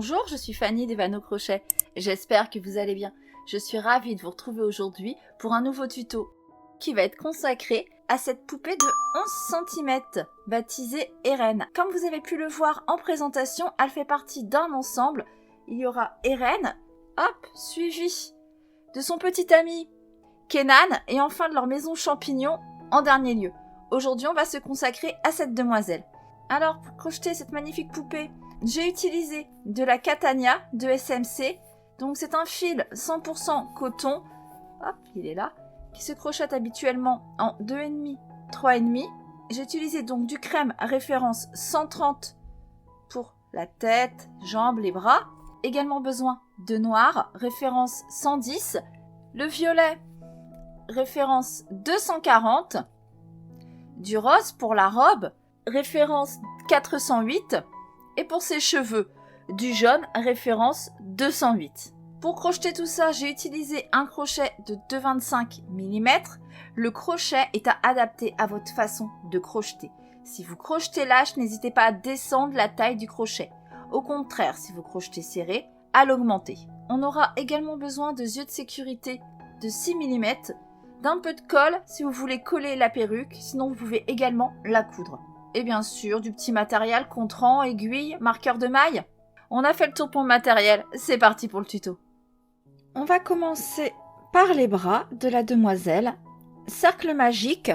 Bonjour, je suis Fanny des Vanneaux Crochet. J'espère que vous allez bien. Je suis ravie de vous retrouver aujourd'hui pour un nouveau tuto qui va être consacré à cette poupée de 11 cm baptisée Eren. Comme vous avez pu le voir en présentation, elle fait partie d'un ensemble. Il y aura Eren, hop, suivi de son petit ami Kenan et enfin de leur maison champignon en dernier lieu. Aujourd'hui, on va se consacrer à cette demoiselle. Alors, pour crocheter cette magnifique poupée, j'ai utilisé de la Catania de SMC. Donc, c'est un fil 100% coton. Hop, il est là. Qui se crochette habituellement en 2,5, 3,5. J'ai utilisé donc du crème référence 130 pour la tête, jambes, les bras. Également besoin de noir, référence 110. Le violet, référence 240. Du rose pour la robe, référence 408. Et pour ses cheveux, du jaune, référence 208. Pour crocheter tout ça, j'ai utilisé un crochet de 2,25 mm. Le crochet est à adapter à votre façon de crocheter. Si vous crochetez lâche, n'hésitez pas à descendre la taille du crochet. Au contraire, si vous crochetez serré, à l'augmenter. On aura également besoin de yeux de sécurité de 6 mm, d'un peu de colle si vous voulez coller la perruque, sinon vous pouvez également la coudre. Et bien sûr, du petit matériel, contrant, aiguille, marqueur de maille. On a fait le tour pour le matériel, c'est parti pour le tuto. On va commencer par les bras de la demoiselle. Cercle magique,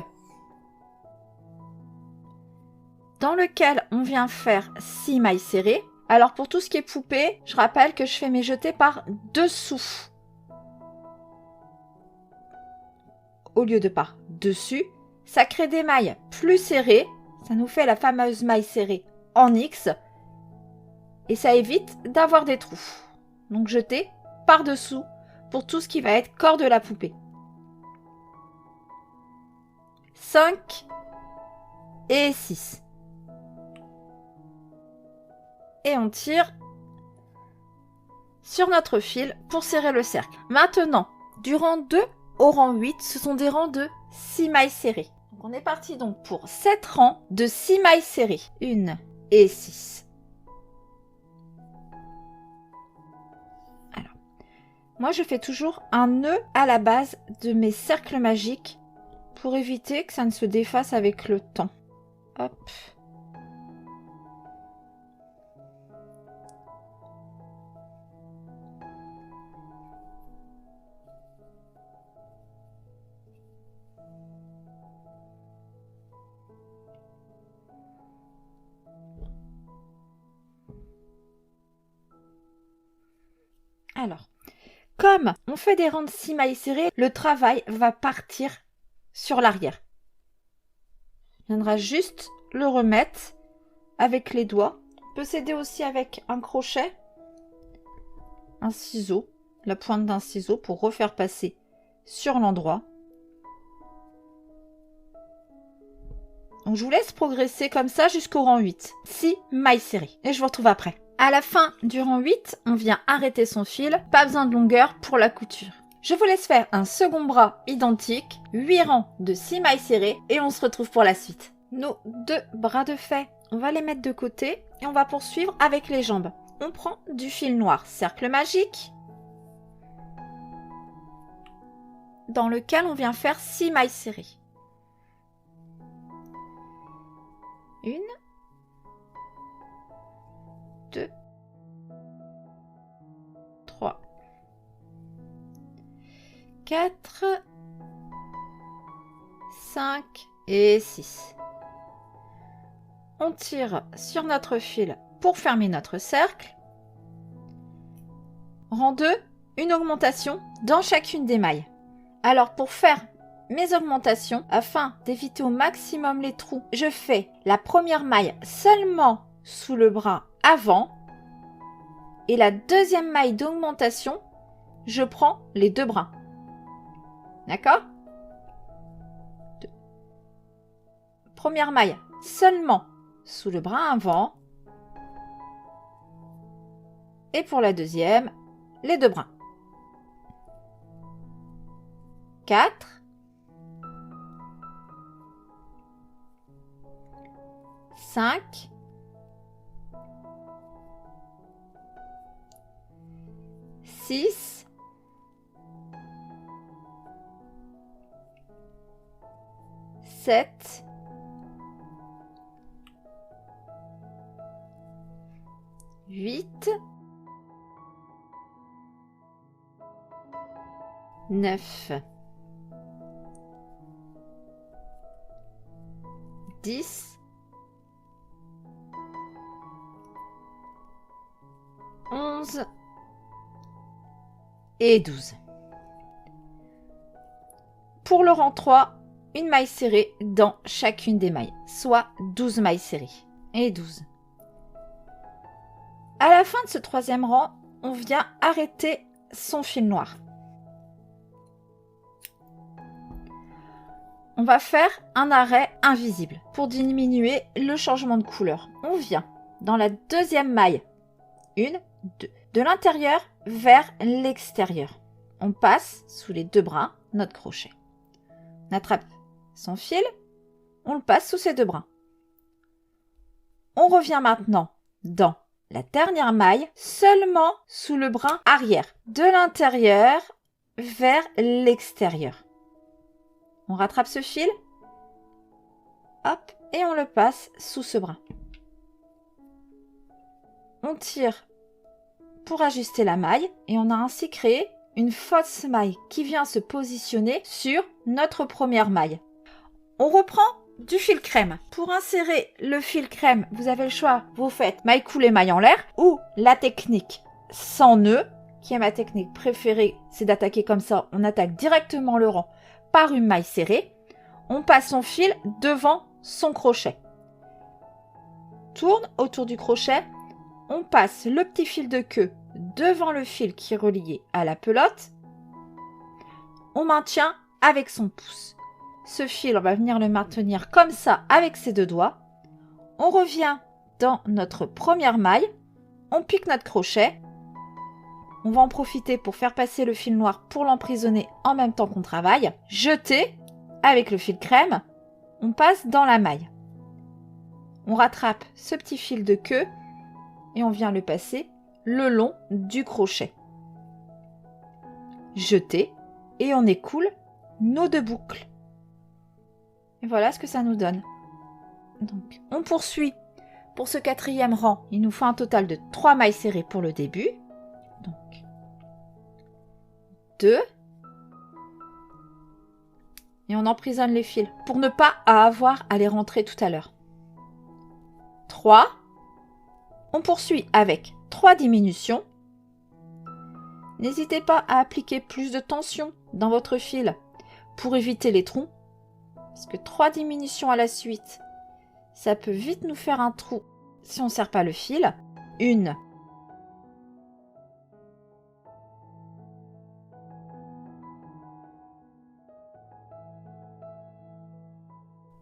dans lequel on vient faire 6 mailles serrées. Alors pour tout ce qui est poupée, je rappelle que je fais mes jetés par dessous, au lieu de par dessus. Ça crée des mailles plus serrées. Ça nous fait la fameuse maille serrée en X. Et ça évite d'avoir des trous. Donc jeter par-dessous pour tout ce qui va être corps de la poupée. 5 et 6. Et on tire sur notre fil pour serrer le cercle. Maintenant, du rang 2 au rang 8, ce sont des rangs de 6 mailles serrées. Donc on est parti donc pour 7 rangs de 6 mailles serrées. 1 et 6. Alors, moi je fais toujours un nœud à la base de mes cercles magiques pour éviter que ça ne se défasse avec le temps. Hop. Alors, comme on fait des rangs de 6 mailles serrées, le travail va partir sur l'arrière. On viendra juste le remettre avec les doigts. On peut s'aider aussi avec un crochet, un ciseau, la pointe d'un ciseau pour refaire passer sur l'endroit. Donc je vous laisse progresser comme ça jusqu'au rang 8. 6 mailles serrées. Et je vous retrouve après. À la fin du rang 8, on vient arrêter son fil. Pas besoin de longueur pour la couture. Je vous laisse faire un second bras identique. 8 rangs de 6 mailles serrées. Et on se retrouve pour la suite. Nos 2 bras de fait, on va les mettre de côté. Et on va poursuivre avec les jambes. On prend du fil noir, cercle magique, dans lequel on vient faire 6 mailles serrées. 1, 2, 3, 4, 5 et 6. On tire sur notre fil pour fermer notre cercle. Rang 2, une augmentation dans chacune des mailles. Alors pour faire mes augmentations, afin d'éviter au maximum les trous, je fais la première maille seulement sous le bras avant et la deuxième maille d'augmentation, je prends les 2 bras. D'accord? Première maille seulement sous le bras avant et pour la deuxième, les 2 bras. 4, 5, 6, 7, 8, 9, 10, 11 et 12. Pour le rang 3, une maille serrée dans chacune des mailles, soit 12 mailles serrées et 12. À la fin de ce troisième rang, on vient arrêter son fil noir. On va faire un arrêt invisible pour diminuer le changement de couleur. On vient dans la deuxième maille, 1, 2, de l'intérieur vers l'extérieur. On passe sous les deux brins notre crochet. On attrape son fil, on le passe sous ses deux brins. On revient maintenant dans la dernière maille, seulement sous le brin arrière, de l'intérieur vers l'extérieur. On rattrape ce fil, hop, et on le passe sous ce brin. On tire pour ajuster la maille et on a ainsi créé une fausse maille qui vient se positionner sur notre première maille. On reprend du fil crème. Pour insérer le fil crème, vous avez le choix, vous faites maille coulée, maille en l'air ou la technique sans nœud, qui est ma technique préférée, c'est d'attaquer comme ça, on attaque directement le rang par une maille serrée. On passe son fil devant son crochet. Tourne autour du crochet, on passe le petit fil de queue devant le fil qui est relié à la pelote. On maintient avec son pouce. Ce fil, on va venir le maintenir comme ça avec ses deux doigts. On revient dans notre première maille. On pique notre crochet. On va en profiter pour faire passer le fil noir pour l'emprisonner en même temps qu'on travaille. Jeter avec le fil crème. On passe dans la maille. On rattrape ce petit fil de queue et on vient le passer le long du crochet. Jeter et on écoule nos deux boucles. Et voilà ce que ça nous donne. Donc, on poursuit. Pour ce quatrième rang, il nous faut un total de 3 mailles serrées pour le début. Donc, 2. Et on emprisonne les fils pour ne pas avoir à les rentrer tout à l'heure. 3. On poursuit avec 3 diminutions. N'hésitez pas à appliquer plus de tension dans votre fil pour éviter les trous. Parce que 3 diminutions à la suite, ça peut vite nous faire un trou si on ne serre pas le fil. 1.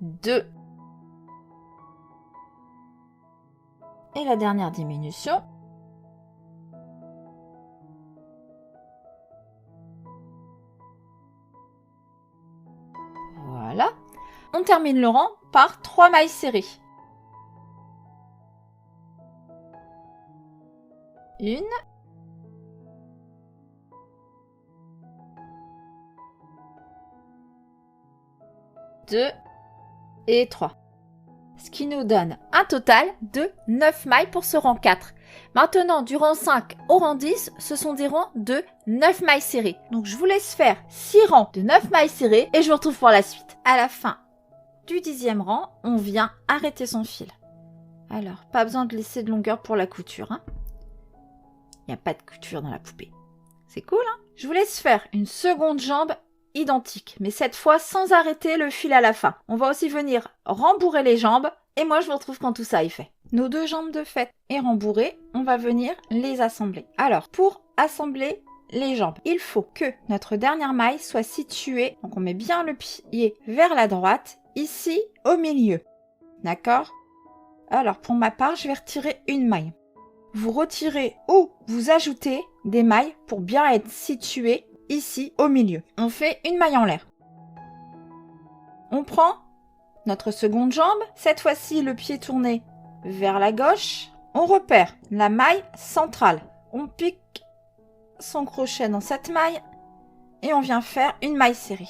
2. Et la dernière diminution. Voilà. On termine le rang par 3 mailles serrées. 1. 2 et 3. Ce qui nous donne un total de 9 mailles pour ce rang 4. Maintenant, du rang 5 au rang 10, ce sont des rangs de 9 mailles serrées. Donc, je vous laisse faire 6 rangs de 9 mailles serrées et je vous retrouve pour la suite. À la fin du 10e rang, on vient arrêter son fil. Alors, pas besoin de laisser de longueur pour la couture. Il n'y a pas de couture dans la poupée. C'est cool, hein? Je vous laisse faire une seconde jambe identique, mais cette fois sans arrêter le fil à la fin. On va aussi venir rembourrer les jambes et moi je vous retrouve quand tout ça est fait. Nos 2 jambes de fait et rembourrées, on va venir les assembler. Alors, pour assembler les jambes, il faut que notre dernière maille soit située, donc on met bien le pied vers la droite, ici au milieu. D'accord? Alors, pour ma part, je vais retirer une maille. Vous retirez ou vous ajoutez des mailles pour bien être situé ici au milieu. On fait une maille en l'air. On prend notre seconde jambe, cette fois-ci le pied tourné vers la gauche. On repère la maille centrale. On pique son crochet dans cette maille et on vient faire une maille serrée.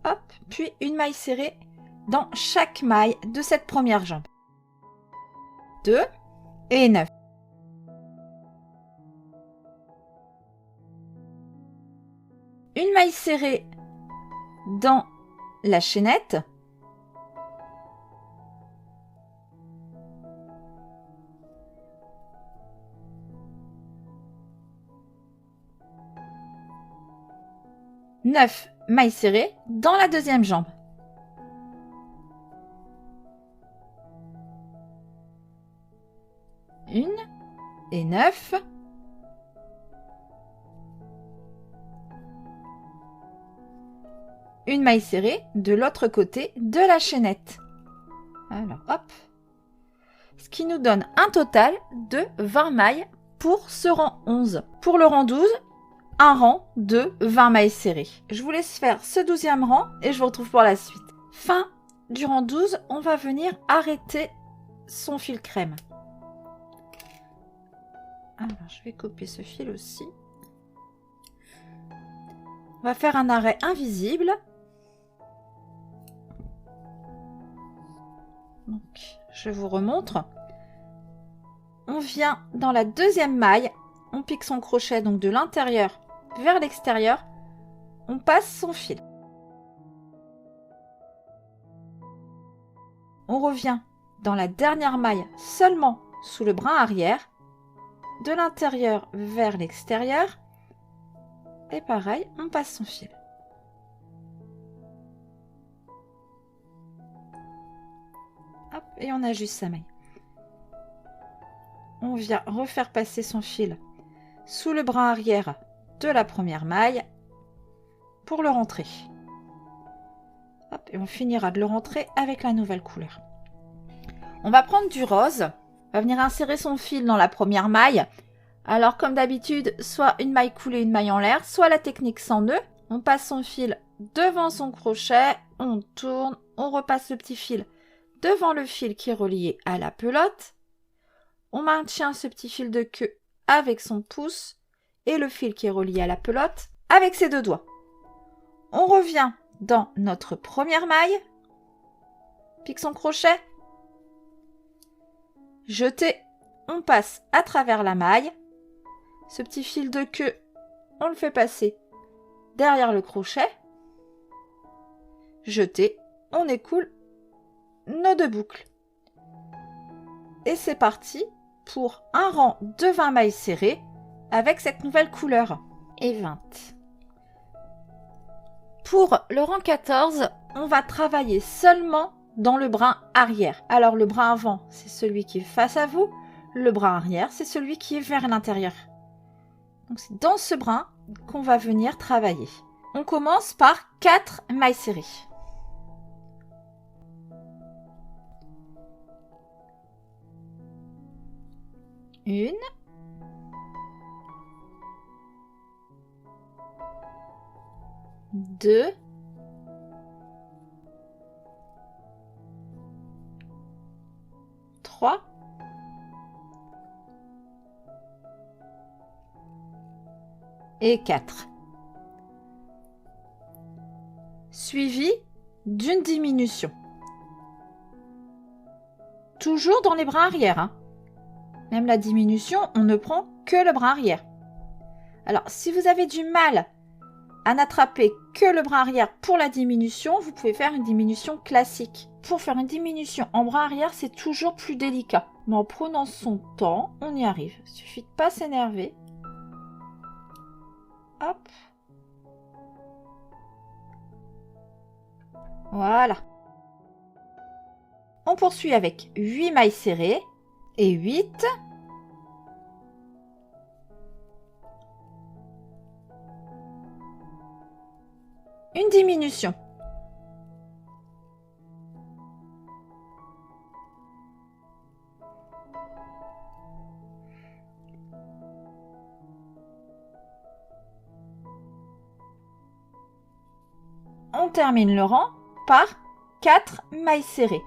Hop, puis une maille serrée dans chaque maille de cette première jambe. 2 et 9. Une maille serrée dans la chaînette. Neuf mailles serrées dans la deuxième jambe. Une et 9. Une maille serrée de l'autre côté de la chaînette. Alors, hop. Ce qui nous donne un total de 20 mailles pour ce rang 11. Pour le rang 12, un rang de 20 mailles serrées. Je vous laisse faire ce 12e rang et je vous retrouve pour la suite. Fin du rang 12, on va venir arrêter son fil crème. Alors, je vais couper ce fil aussi. On va faire un arrêt invisible. Donc, je vous remontre. On vient dans la deuxième maille, on pique son crochet donc de l'intérieur vers l'extérieur, on passe son fil. On revient dans la dernière maille seulement sous le brin arrière, de l'intérieur vers l'extérieur, et pareil, on passe son fil. Hop, et on ajuste sa maille. On vient refaire passer son fil sous le brin arrière de la première maille pour le rentrer. Hop, et on finira de le rentrer avec la nouvelle couleur. On va prendre du rose, on va venir insérer son fil dans la première maille. Alors comme d'habitude, soit une maille coulée, une maille en l'air, soit la technique sans nœud. On passe son fil devant son crochet, on tourne, on repasse le petit fil devant le fil qui est relié à la pelote. On maintient ce petit fil de queue avec son pouce et le fil qui est relié à la pelote avec ses deux doigts. On revient dans notre première maille, pique son crochet, jeter, on passe à travers la maille. Ce petit fil de queue, on le fait passer derrière le crochet, jeter, on écoule nos deux boucles. Et c'est parti pour un rang de 20 mailles serrées avec cette nouvelle couleur. Et 20. Pour le rang 14, on va travailler seulement dans le brin arrière. Alors le brin avant, c'est celui qui est face à vous. Le brin arrière, c'est celui qui est vers l'intérieur. Donc c'est dans ce brin qu'on va venir travailler. On commence par 4 mailles serrées. Une. Deux. Trois. Et 4. Suivi d'une diminution. Toujours dans les brins arrière. Hein. Même la diminution, on ne prend que le brin arrière. Alors, si vous avez du mal à n'attraper que le brin arrière pour la diminution, vous pouvez faire une diminution classique. Pour faire une diminution en brin arrière, c'est toujours plus délicat. Mais en prenant son temps, on y arrive. Il suffit de ne pas s'énerver. Hop. Voilà. On poursuit avec 8 mailles serrées et 8. Une diminution. On termine le rang par 4 mailles serrées.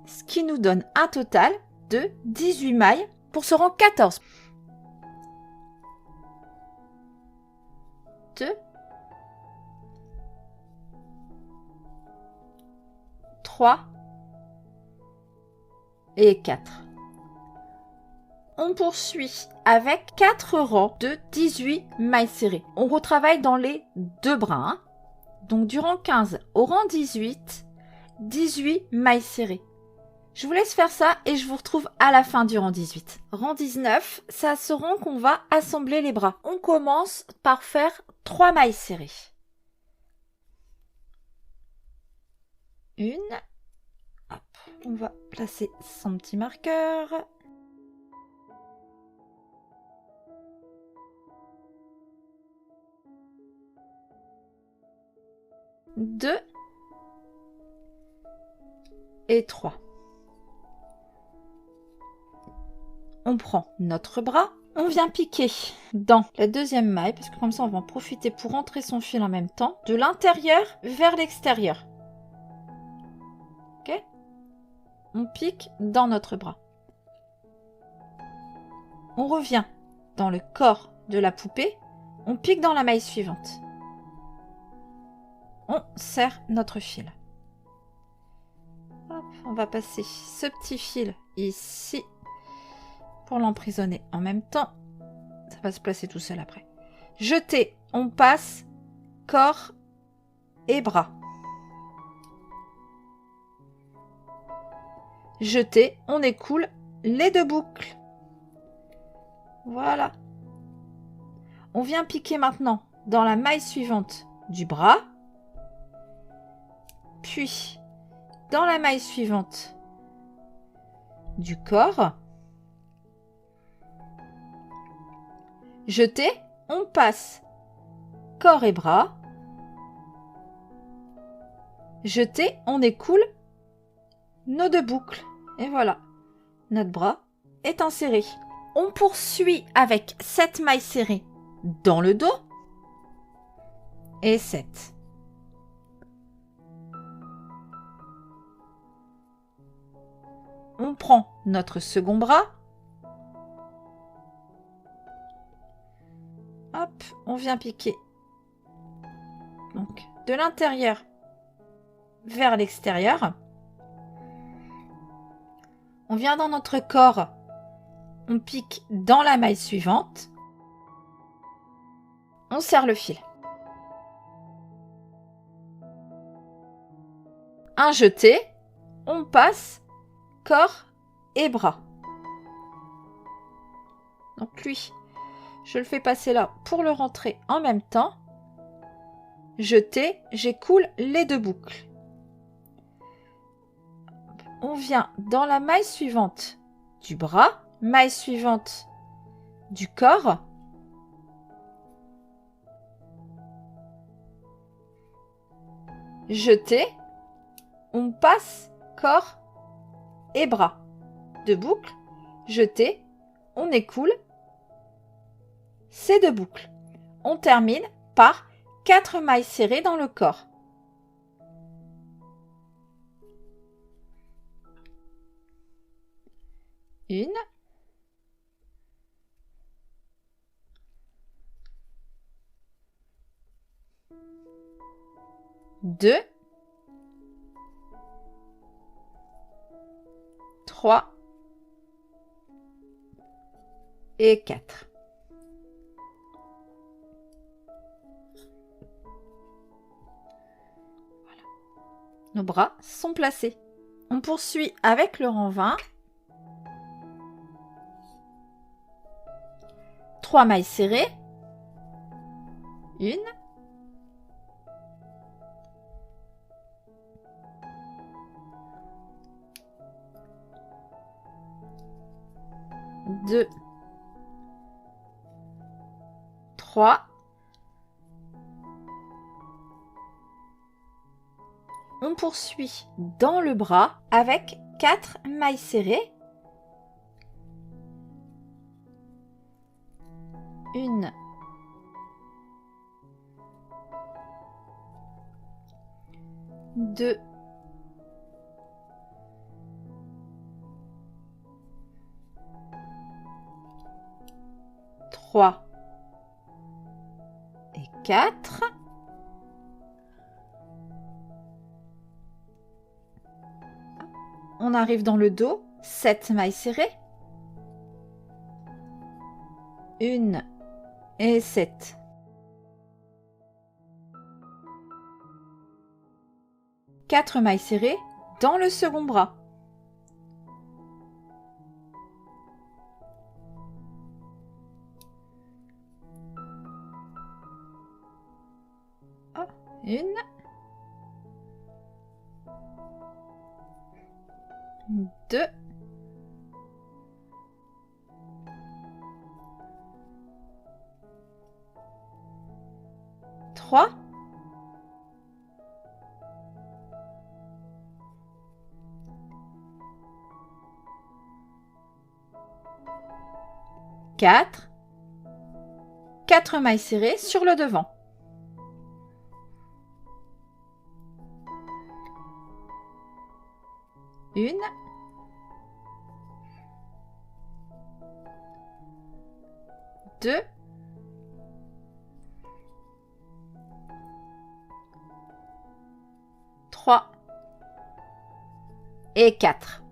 ce qui nous donne un total de 18 mailles pour ce rang 14. 2, 3 et 4. On poursuit avec 4 rangs de 18 mailles serrées. On retravaille dans les deux bras. Hein. Donc du rang 15 au rang 18, 18 mailles serrées. Je vous laisse faire ça et je vous retrouve à la fin du rang 18. Rang 19, c'est à ce rang qu'on va assembler les bras. On commence par faire 3 mailles serrées. Une. Hop, on va placer son petit marqueur. 2 et 3. On prend notre bras, on vient piquer dans la deuxième maille, parce que comme ça on va en profiter pour rentrer son fil en même temps, de l'intérieur vers l'extérieur. Ok ? On pique dans notre bras. On revient dans le corps de la poupée, on pique dans la maille suivante. On serre notre fil. Hop, on va passer ce petit fil ici pour l'emprisonner en même temps. Ça va se placer tout seul après. Jeter, on passe corps et bras. Jeter, on écoule les deux boucles. Voilà. On vient piquer maintenant dans la maille suivante du bras. Puis, dans la maille suivante du corps, jeter, on passe corps et bras. Jeter, on écoule nos deux boucles. Et voilà, notre bras est inséré. On poursuit avec 7 mailles serrées dans le dos et 7. On prend notre second bras. Hop, on vient piquer. Donc, de l'intérieur vers l'extérieur. On vient dans notre corps. On pique dans la maille suivante. On serre le fil. Un jeté. On passe corps et bras. Donc lui, je le fais passer là pour le rentrer en même temps. Jeter, j'écoule les deux boucles. On vient dans la maille suivante du bras, maille suivante du corps. Jeter, on passe corps et bras. Deux boucles, jeter, on écoule ces deux boucles. On termine par 4 mailles serrées dans le corps. Une. Deux. 3 et 4. Voilà. Nos bras sont placés. On poursuit avec le rang 20. 3 mailles serrées. Une. 2, 3. On poursuit dans le bras avec 4 mailles serrées. Une. 2. 3 et 4. On arrive dans le dos, 7 mailles serrées. 1 et 7. 4 mailles serrées dans le second bras. Une, 2, 3, 4, 4 mailles serrées sur le devant. Une, 2, 3 et 4.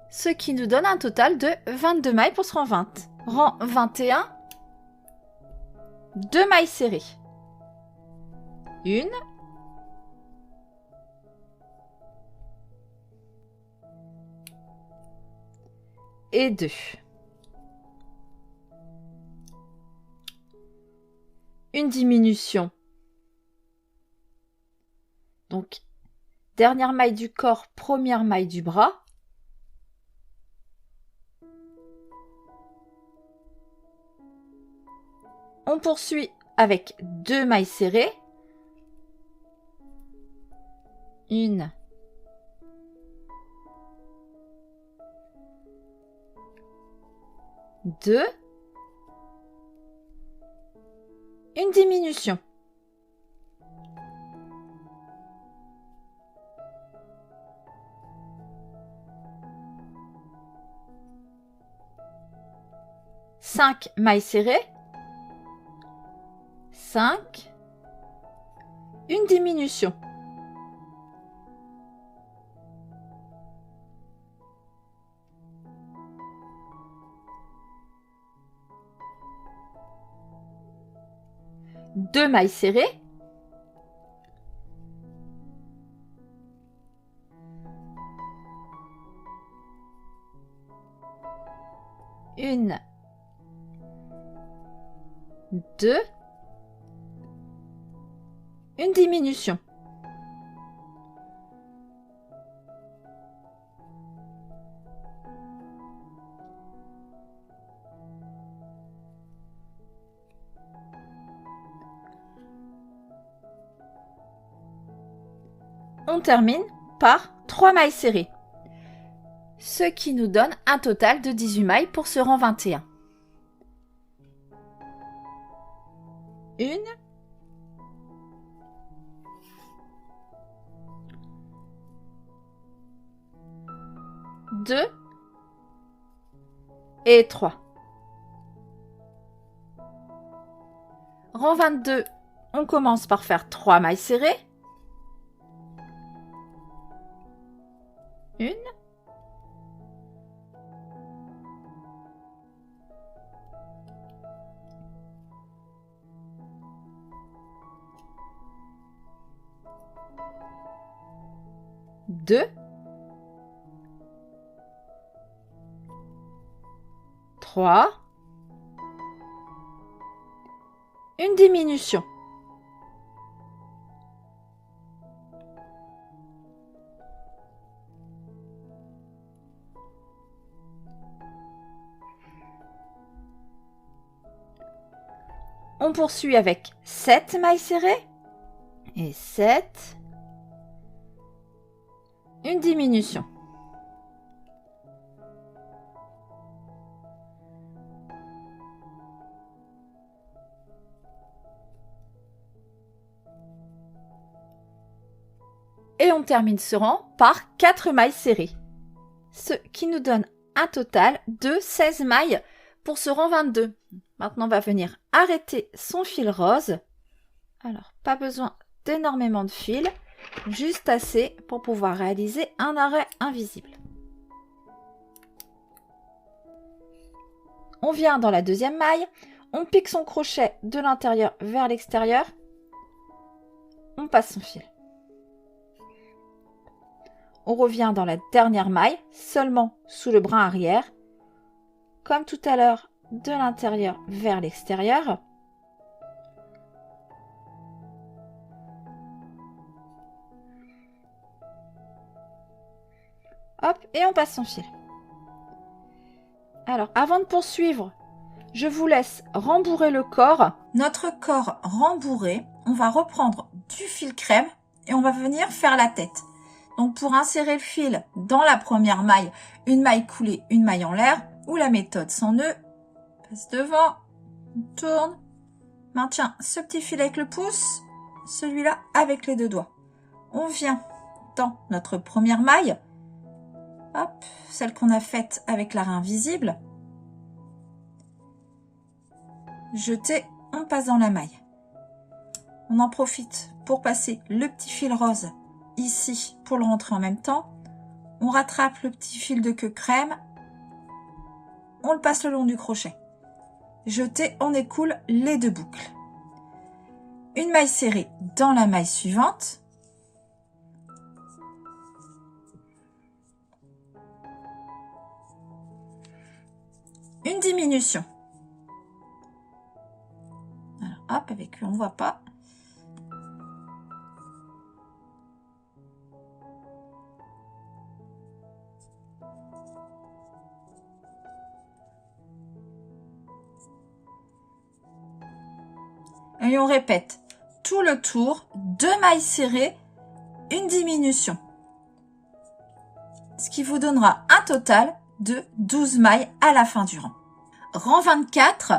Ce qui nous donne un total de 22 mailles pour ce rang 20. Rang 21, 2 mailles serrées. Une, et 2. Une diminution. Donc, dernière maille du corps, première maille du bras. On poursuit avec 2 mailles serrées. Une, 2, une diminution. Cinq mailles serrées. 5, une diminution. Deux mailles serrées. Une, 2, une diminution. On termine par 3 mailles serrées, ce qui nous donne un total de 18 mailles pour ce rang 21. Une, 2 et 3. Rang 22, on commence par faire 3 mailles serrées. Une, 2, 3, une diminution. On poursuit avec 7 mailles serrées et 7, une diminution. Et on termine ce rang par 4 mailles serrées, ce qui nous donne un total de 16 mailles pour ce rang 22. Maintenant, on va venir arrêter son fil rose. Alors, pas besoin d'énormément de fil, juste assez pour pouvoir réaliser un arrêt invisible. On vient dans la deuxième maille, on pique son crochet de l'intérieur vers l'extérieur, on passe son fil. On revient dans la dernière maille, seulement sous le brin arrière, comme tout à l'heure, de l'intérieur vers l'extérieur. Hop, et on passe son fil. Alors, avant de poursuivre, je vous laisse rembourrer le corps. Notre corps rembourré, on va reprendre du fil crème et on va venir faire la tête. Donc, pour insérer le fil dans la première maille, une maille coulée, une maille en l'air, ou la méthode sans nœud, passe devant, on tourne, maintient ce petit fil avec le pouce, celui-là avec les deux doigts. On vient dans notre première maille, hop, celle qu'on a faite avec l'arrêt invisible. Jeter, on passe dans la maille. On en profite pour passer le petit fil rose ici pour le rentrer en même temps. On rattrape le petit fil de queue crème. On le passe le long du crochet. Jeter, on écoule les deux boucles. Une maille serrée dans la maille suivante. Une diminution. Alors, hop, avec lui, on ne voit pas. Et on répète tout le tour, 2 mailles serrées, une diminution. Ce qui vous donnera un total de 12 mailles à la fin du rang. Rang 24,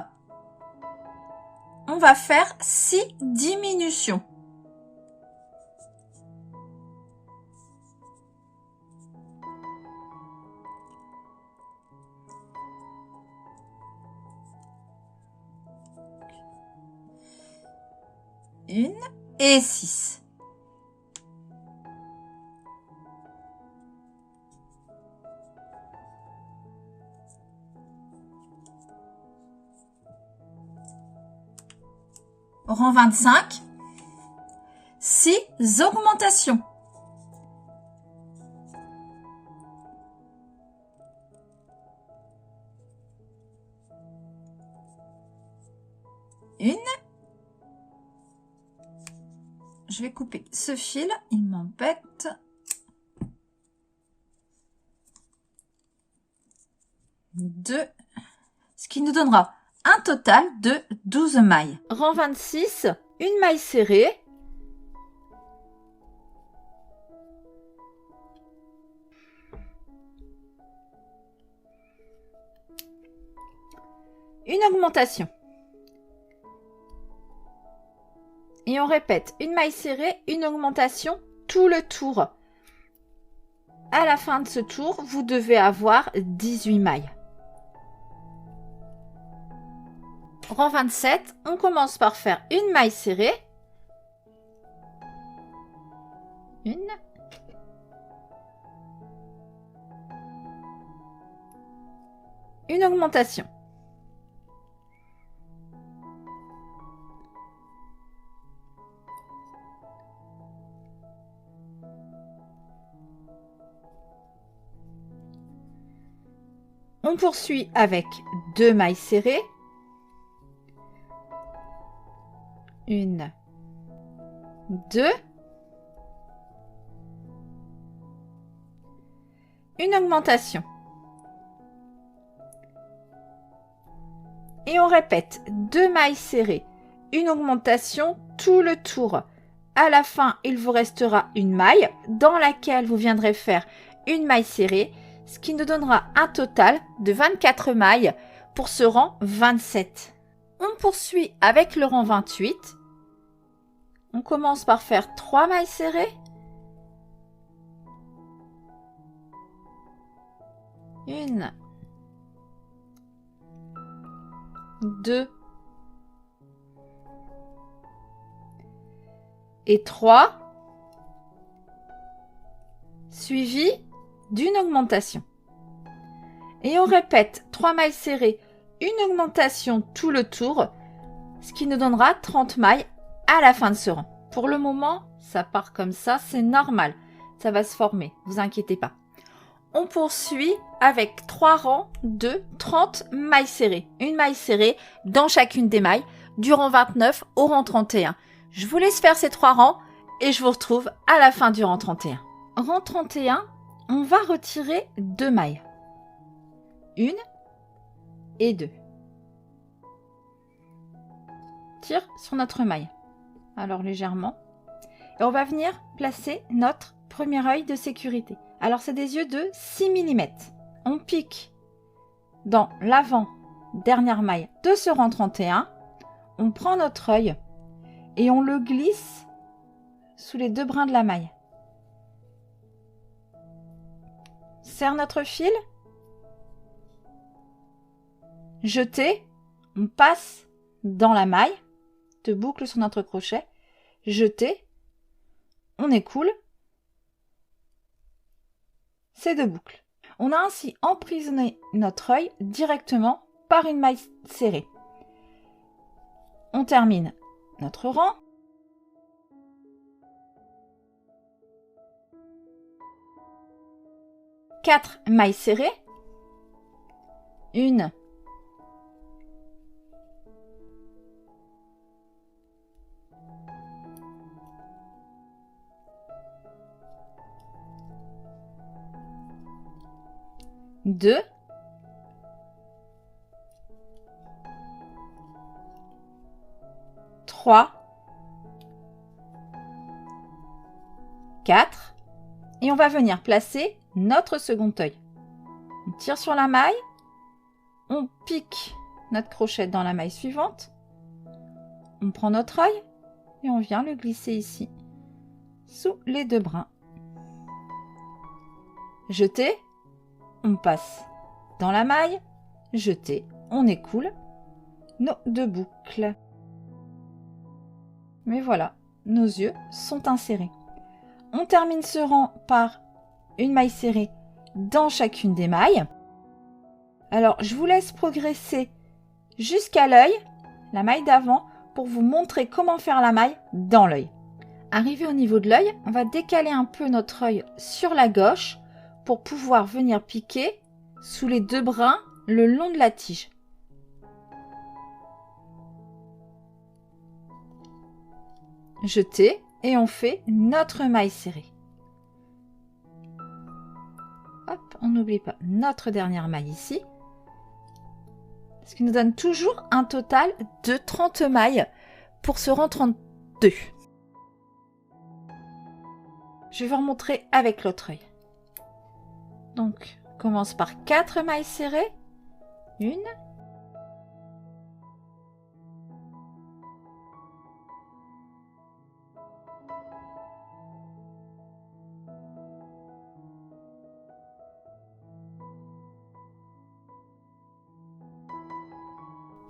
on va faire 6 diminutions. Une et 6. Rang 25, 6 augmentations. Une. Je vais couper ce fil, il m'embête. 2, ce qui nous donnera un total de 12 mailles. Rang 26, une maille serrée. Une augmentation. Et on répète, une maille serrée, une augmentation, tout le tour. À la fin de ce tour, vous devez avoir 18 mailles. Rang 27, on commence par faire une maille serrée. Une. Une augmentation. On poursuit avec 2 mailles serrées. Une, 2. Une augmentation. Et on répète 2 mailles serrées, une augmentation tout le tour. À la fin, il vous restera une maille dans laquelle vous viendrez faire une maille serrée, ce qui nous donnera un total de 24 mailles pour ce rang 27. On poursuit avec le rang 28. On commence par faire 3 mailles serrées. Une. 2 et 3, suivi d'une augmentation. Et on répète 3 mailles serrées, une augmentation tout le tour, ce qui nous donnera 30 mailles à la fin de ce rang. Pour le moment, ça part comme ça, c'est normal. Ça va se former, vous inquiétez pas. On poursuit avec 3 rangs de 30 mailles serrées. Une maille serrée dans chacune des mailles, du rang 29 au rang 31. Je vous laisse faire ces 3 rangs et je vous retrouve à la fin du rang 31. Rang 31, on va retirer 2 mailles. 1 et 2. Tire sur notre maille. Alors légèrement. Et on va venir placer notre premier œil de sécurité. Alors c'est des yeux de 6 mm. On pique dans l'avant dernière maille de ce rang 31. On prend notre œil et on le glisse sous les 2 brins de la maille. Serre notre fil. Jeter. On passe dans la maille. De boucle sur notre crochet. Jeter. On écoule. Ces 2 boucles. On a ainsi emprisonné notre œil directement par une maille serrée. On termine notre rang. Quatre mailles serrées. 1, 2, 3, 4 et on va venir placer notre second œil. On tire sur la maille, on pique notre crochet dans la maille suivante, on prend notre œil et on vient le glisser ici, sous les 2 brins. Jeter, on passe dans la maille, jeter, on écoule nos 2 boucles. Mais voilà, nos yeux sont insérés. On termine ce rang par une maille serrée dans chacune des mailles. Alors, je vous laisse progresser jusqu'à l'œil, la maille d'avant, pour vous montrer comment faire la maille dans l'œil. Arrivé au niveau de l'œil, on va décaler un peu notre œil sur la gauche pour pouvoir venir piquer sous les 2 brins le long de la tige. Jeter et on fait notre maille serrée. Hop, on n'oublie pas notre dernière maille ici. Ce qui nous donne toujours un total de 30 mailles pour ce rang 32. Je vais vous remontrer avec l'autre œil. Donc, on commence par 4 mailles serrées. 1,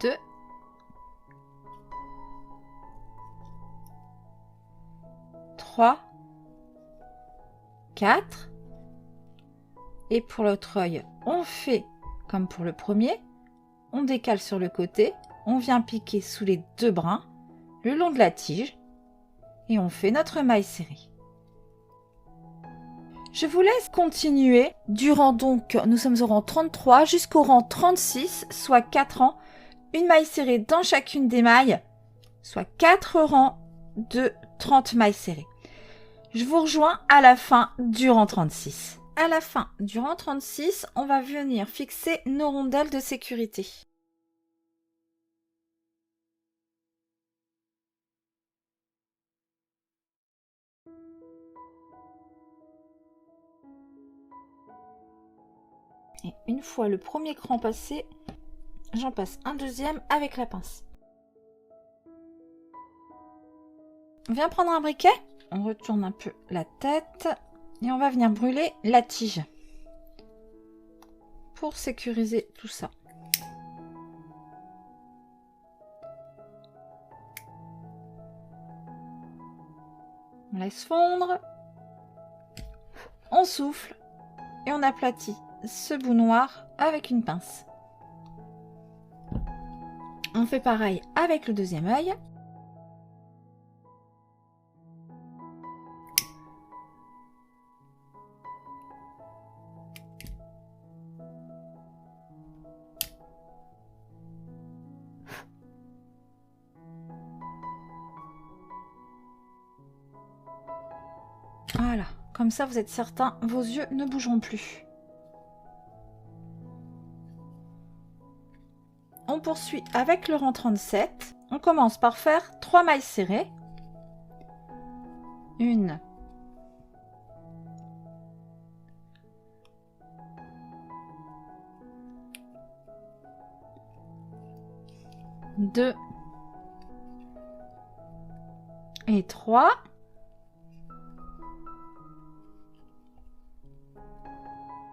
2, 3, 4 et pour l'autre œil, on fait comme pour le premier, on décale sur le côté, on vient piquer sous les 2 brins, le long de la tige et on fait notre maille serrée. Je vous laisse continuer durant donc, nous sommes au rang 33 jusqu'au rang 36, soit 4 rangs, une maille serrée dans chacune des mailles, soit 4 rangs de 30 mailles serrées. Je vous rejoins à la fin du rang 36. À la fin du rang 36, on va venir fixer nos rondelles de sécurité. Et une fois le premier cran passé, j'en passe un deuxième avec la pince. On vient prendre un briquet, on retourne un peu la tête et on va venir brûler la tige pour sécuriser tout ça. On laisse fondre. On souffle et on aplatit ce bout noir avec une pince. On fait pareil avec le deuxième œil. Voilà, comme ça vous êtes certain, vos yeux ne bougeront plus. On poursuit avec le rang 37. On commence par faire 3 mailles serrées. 1, 2 et 3.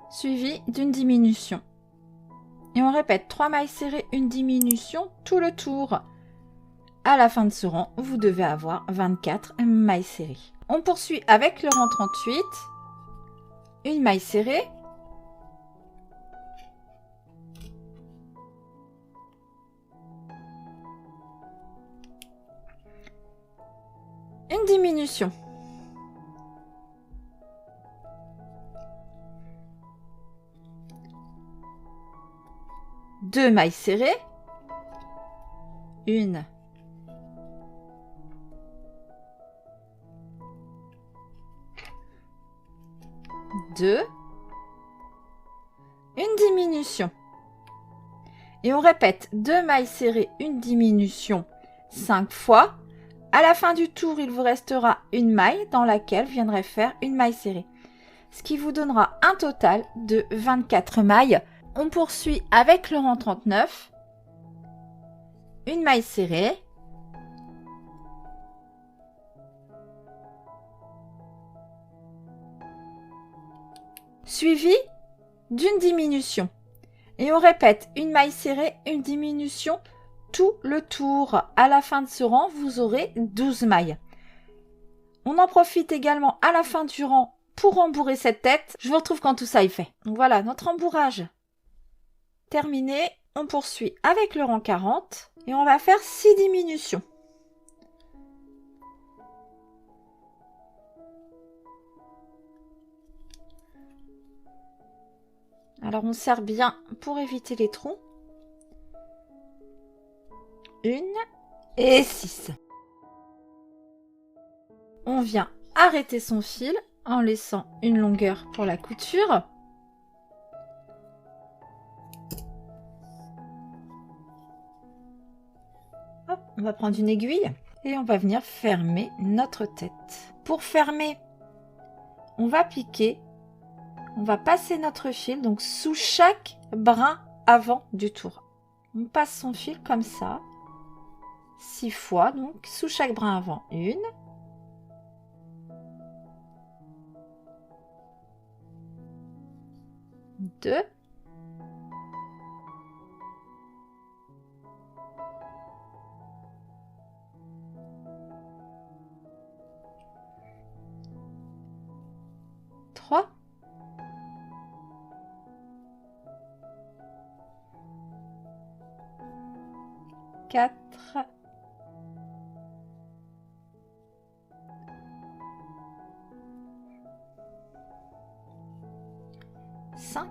Suivi d'une diminution. Et on répète 3 mailles serrées, une diminution tout le tour. À la fin de ce rang, vous devez avoir 24 mailles serrées. On poursuit avec le rang 38. Une maille serrée. Une diminution. Deux mailles serrées. 1, 2, une diminution. Et on répète 2 mailles serrées, une diminution 5 fois. À la fin du tour, il vous restera une maille dans laquelle viendrait faire une maille serrée. Ce qui vous donnera un total de 24 mailles. On poursuit avec le rang 39. Une maille serrée. Suivi d'une diminution. Et on répète une maille serrée, une diminution tout le tour. À la fin de ce rang, vous aurez 12 mailles. On en profite également à la fin du rang pour rembourrer cette tête. Je vous retrouve quand tout ça est fait. Donc voilà, notre rembourrage terminé. On poursuit avec le rang 40 et on va faire 6 diminutions. Alors on serre bien pour éviter les trous. 1 et 6. On vient arrêter son fil en laissant une longueur pour la couture. Hop, on va prendre une aiguille et on va venir fermer notre tête. Pour fermer, on va piquer, on va passer notre fil donc sous chaque brin avant du tour. On passe son fil comme ça, 6 fois, donc sous chaque brin avant. 1, 2, 3, 4, 5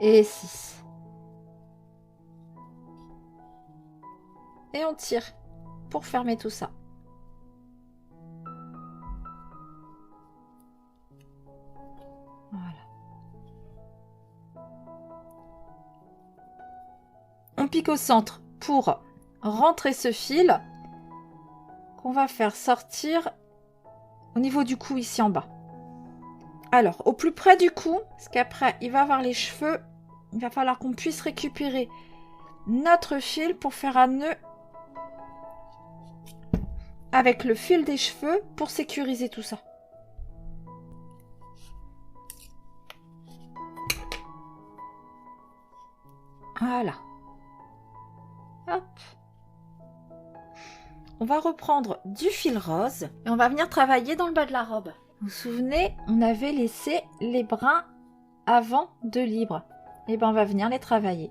et 6. Et on tire pour fermer tout ça. Voilà. On pique au centre pour rentrer ce fil qu'on va faire sortir au niveau du cou ici en bas. Alors, au plus près du cou, parce qu'après, il va avoir les cheveux, il va falloir qu'on puisse récupérer notre fil pour faire un nœud avec le fil des cheveux pour sécuriser tout ça. Voilà. Hop. On va reprendre du fil rose et on va venir travailler dans le bas de la robe. Vous vous souvenez, on avait laissé les brins avant de libre. Et bien on va venir les travailler.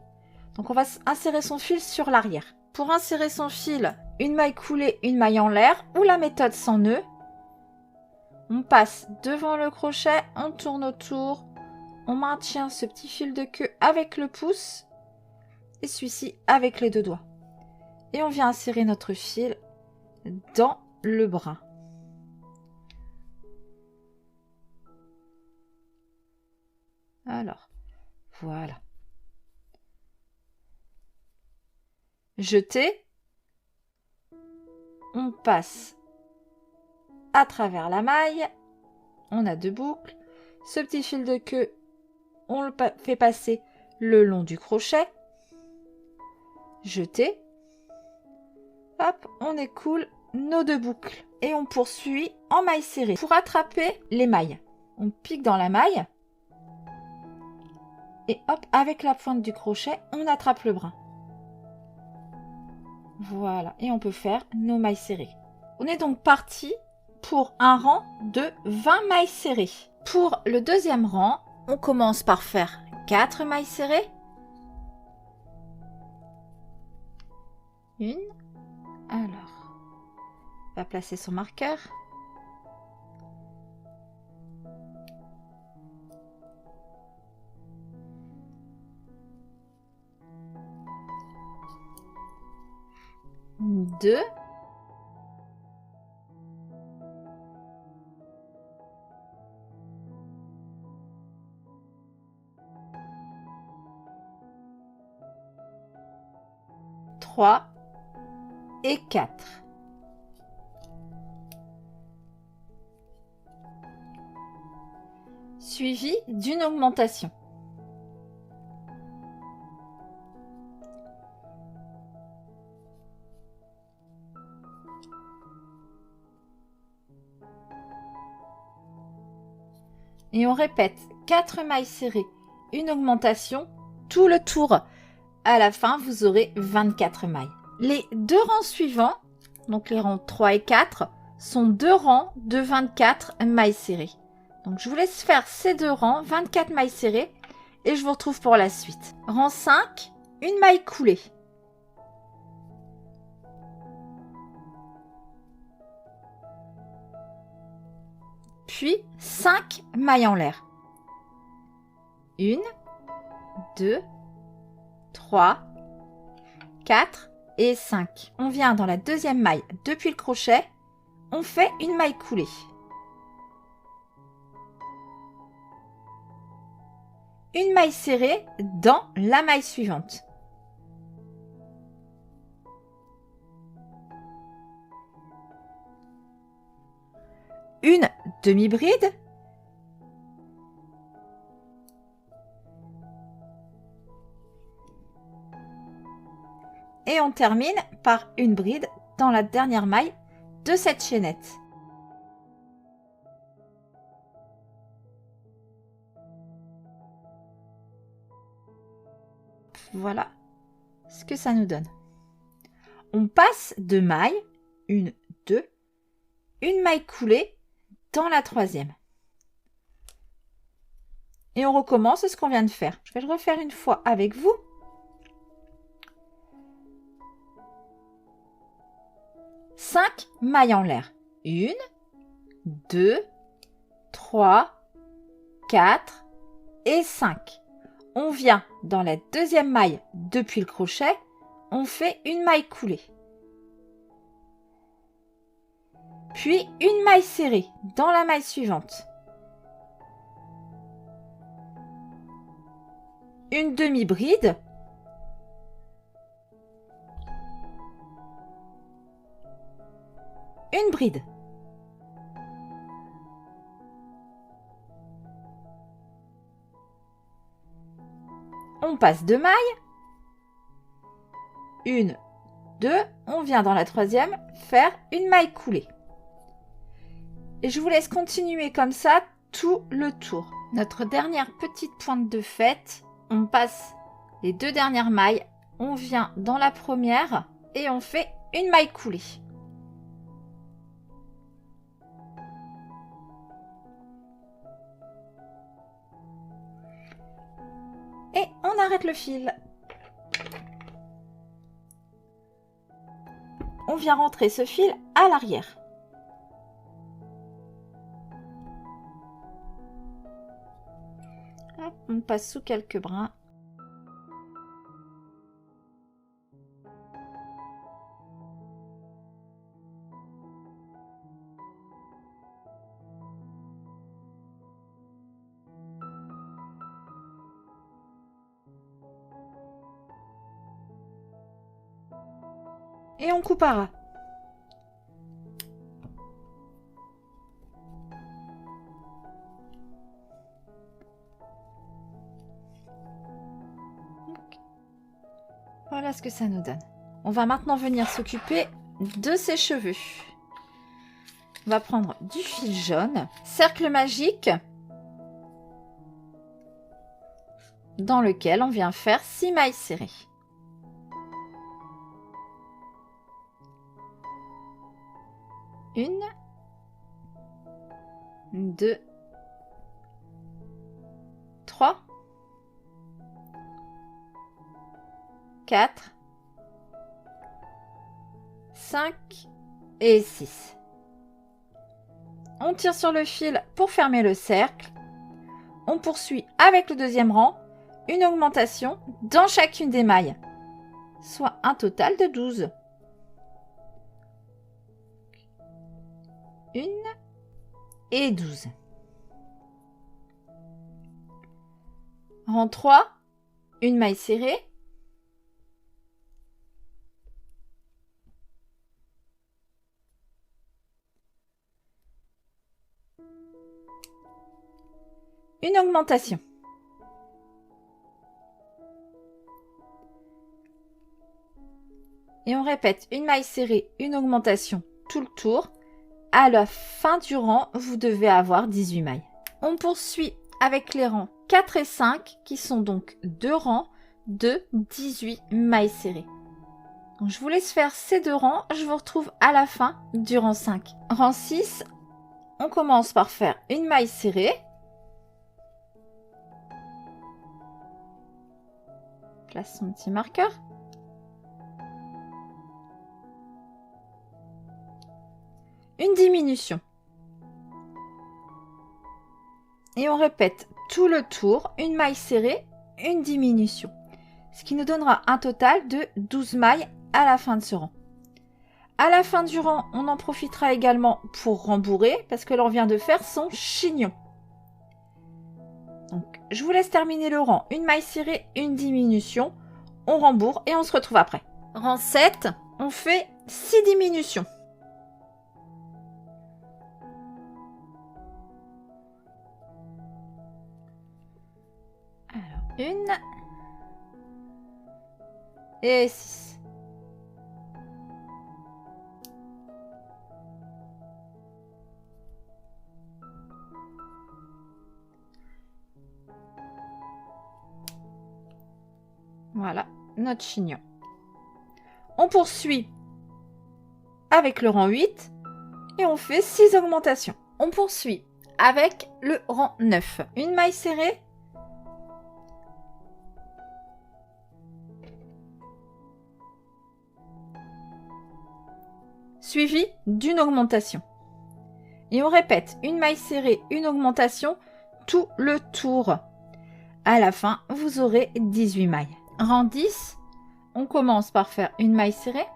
Donc on va insérer son fil sur l'arrière. Pour insérer son fil, une maille coulée, une maille en l'air ou la méthode sans nœud. On passe devant le crochet, on tourne autour, on maintient ce petit fil de queue avec le pouce et celui-ci avec les 2 doigts. Et on vient insérer notre fil dans le brin. Alors, voilà. Jeter. On passe à travers la maille. On a 2 boucles. Ce petit fil de queue, on le fait passer le long du crochet. Jeter. Hop, on écoule nos 2 boucles. Et on poursuit en maille serrée. Pour attraper les mailles, on pique dans la maille. Et hop, avec la pointe du crochet, on attrape le brin. Voilà, et on peut faire nos mailles serrées. On est donc parti pour un rang de 20 mailles serrées. Pour le deuxième rang, on commence par faire 4 mailles serrées. Une. Alors, on va placer son marqueur. Deux. Trois et 4. Suivi d'une augmentation. Et on répète 4 mailles serrées, une augmentation, tout le tour. À la fin, vous aurez 24 mailles. Les 2 rangs suivants, donc les rangs 3 et 4, sont 2 rangs de 24 mailles serrées. Donc je vous laisse faire ces 2 rangs, 24 mailles serrées, et je vous retrouve pour la suite. Rang 5, une maille coulée. Puis 5 mailles en l'air. 1, 2, 3, 4 et 5. On vient dans la deuxième maille depuis le crochet. On fait une maille coulée. Une maille serrée dans la maille suivante. Une demi-bride. Et on termine par une bride dans la dernière maille de cette chaînette. Voilà ce que ça nous donne. On passe de mailles, 1, 2, une maille coulée dans la troisième. Et on recommence ce qu'on vient de faire. Je vais le refaire une fois avec vous. Cinq mailles en l'air. 1, 2, 3, 4 et 5. On vient dans la deuxième maille depuis le crochet. On fait une maille coulée. Puis une maille serrée dans la maille suivante. Une demi-bride. Une bride. On passe 2 mailles. 1, 2, on vient dans la troisième faire une maille coulée. Et je vous laisse continuer comme ça tout le tour. Notre dernière petite pointe de fête, on passe Les 2 dernières mailles, on vient dans la première et on fait une maille coulée. Et on arrête le fil. On vient rentrer ce fil à l'arrière. On passe sous quelques brins. Et on coupe à ras. Voilà ce que ça nous donne. On va maintenant venir s'occuper de ses cheveux. On va prendre du fil jaune, cercle magique, dans lequel on vient faire 6 mailles serrées. Une, 2, 3, 4, 5 et 6. On tire sur le fil pour fermer le cercle. On poursuit avec le deuxième rang, une augmentation dans chacune des mailles, soit un total de 12. Une et 12. Rang 3, une maille serrée. Une augmentation. Et on répète une maille serrée, une augmentation tout le tour. À la fin du rang, vous devez avoir 18 mailles. On poursuit avec les rangs 4 et 5 qui sont donc 2 rangs de 18 mailles serrées. Donc, je vous laisse faire ces 2 rangs. Je vous retrouve à la fin du rang 5. Rang 6, on commence par faire une maille serrée. Place son petit marqueur. Une diminution. Et on répète tout le tour, une maille serrée, une diminution. Ce qui nous donnera un total de 12 mailles à la fin de ce rang. À la fin du rang, on en profitera également pour rembourrer parce que l'on vient de faire son chignon. Donc, je vous laisse terminer le rang. Une maille serrée, une diminution. On rembourre et on se retrouve après. Rang 7, on fait 6 diminutions. Une et 6. Voilà notre chignon. On poursuit avec le rang 8 et on fait 6 augmentations. On poursuit avec le rang 9. Une maille serrée. Suivi d'une augmentation. Et on répète une maille serrée, une augmentation tout le tour. À la fin, vous aurez 18 mailles. Rang 10, on commence par faire une maille serrée.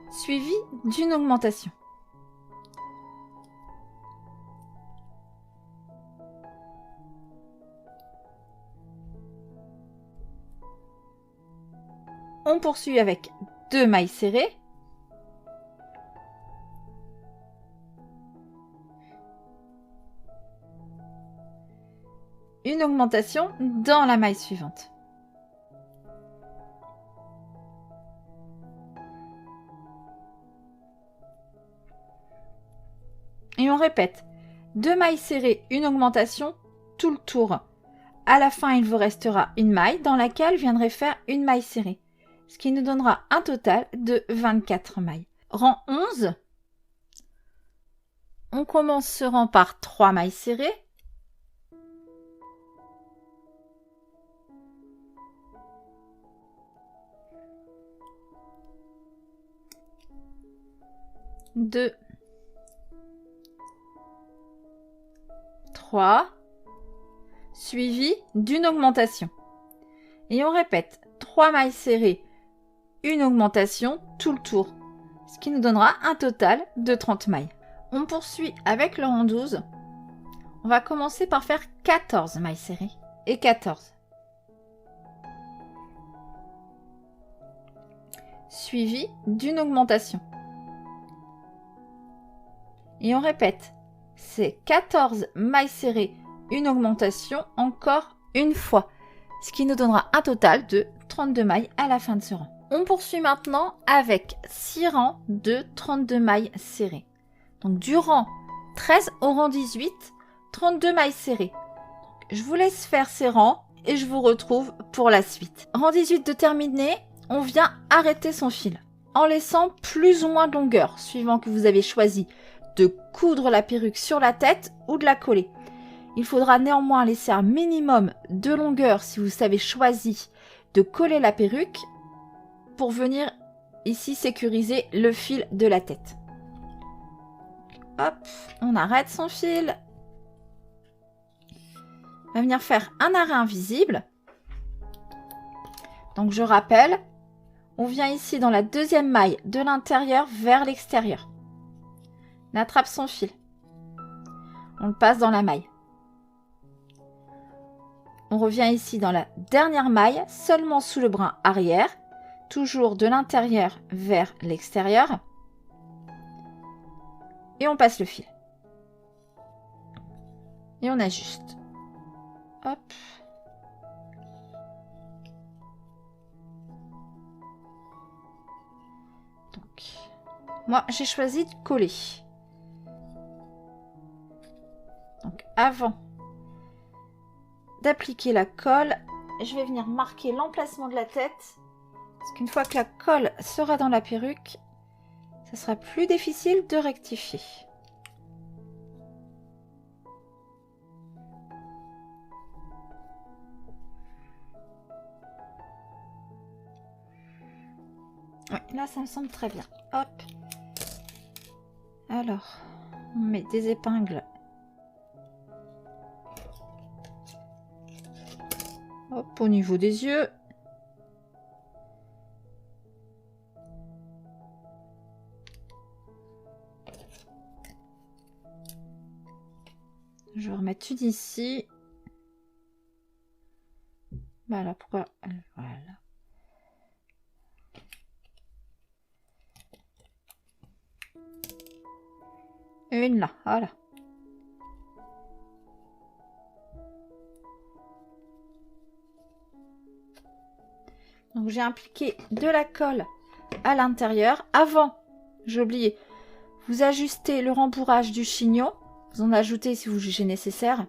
Suivi d'une augmentation. On poursuit avec 2 mailles serrées. Une augmentation dans la maille suivante. on répète 2 mailles serrées, une augmentation tout le tour. À la fin, il vous restera une maille dans laquelle viendrait faire une maille serrée, ce qui nous donnera un total de 24 mailles. Rang 11, on commence ce rang par 3 mailles serrées. Deux, 3, suivi d'une augmentation. Et on répète 3 mailles serrées, une augmentation tout le tour, ce qui nous donnera un total de 30 mailles. On poursuit avec le rang 12. On va commencer par faire 14 mailles serrées et 14. Suivi d'une augmentation. Et on répète, c'est 14 mailles serrées, une augmentation encore une fois, ce qui nous donnera un total de 32 mailles à la fin de ce rang. On poursuit maintenant avec 6 rangs de 32 mailles serrées. Donc du rang 13 au rang 18, 32 mailles serrées. Donc, je vous laisse faire ces rangs et je vous retrouve pour la suite. Rang 18 de terminé, on vient arrêter son fil en laissant plus ou moins de longueur, suivant que vous avez choisi de coudre la perruque sur la tête ou de la coller. Il faudra néanmoins laisser un minimum de longueur si vous avez choisi de coller la perruque pour venir ici sécuriser le fil de la tête. Hop, on arrête son fil. On va venir faire un arrêt invisible. Donc je rappelle, on vient ici dans la deuxième maille de l'intérieur vers l'extérieur. On attrape son fil. On le passe dans la maille. On revient ici dans la dernière maille, seulement sous le brin arrière, toujours de l'intérieur vers l'extérieur. Et on passe le fil. Et on ajuste. Hop. Donc, moi, j'ai choisi de coller. Donc, avant d'appliquer la colle, je vais venir marquer l'emplacement de la tête. Parce qu'une fois que la colle sera dans la perruque, ça sera plus difficile de rectifier. Ouais, là, ça me semble très bien. Hop. Alors, on met des épingles. Hop, au niveau des yeux. Je vais remettre une ici. Voilà, pourquoi? Voilà. Une là, voilà. Donc j'ai appliqué de la colle à l'intérieur. Avant, j'ai oublié, vous ajustez le rembourrage du chignon. Vous en ajoutez si vous jugez nécessaire.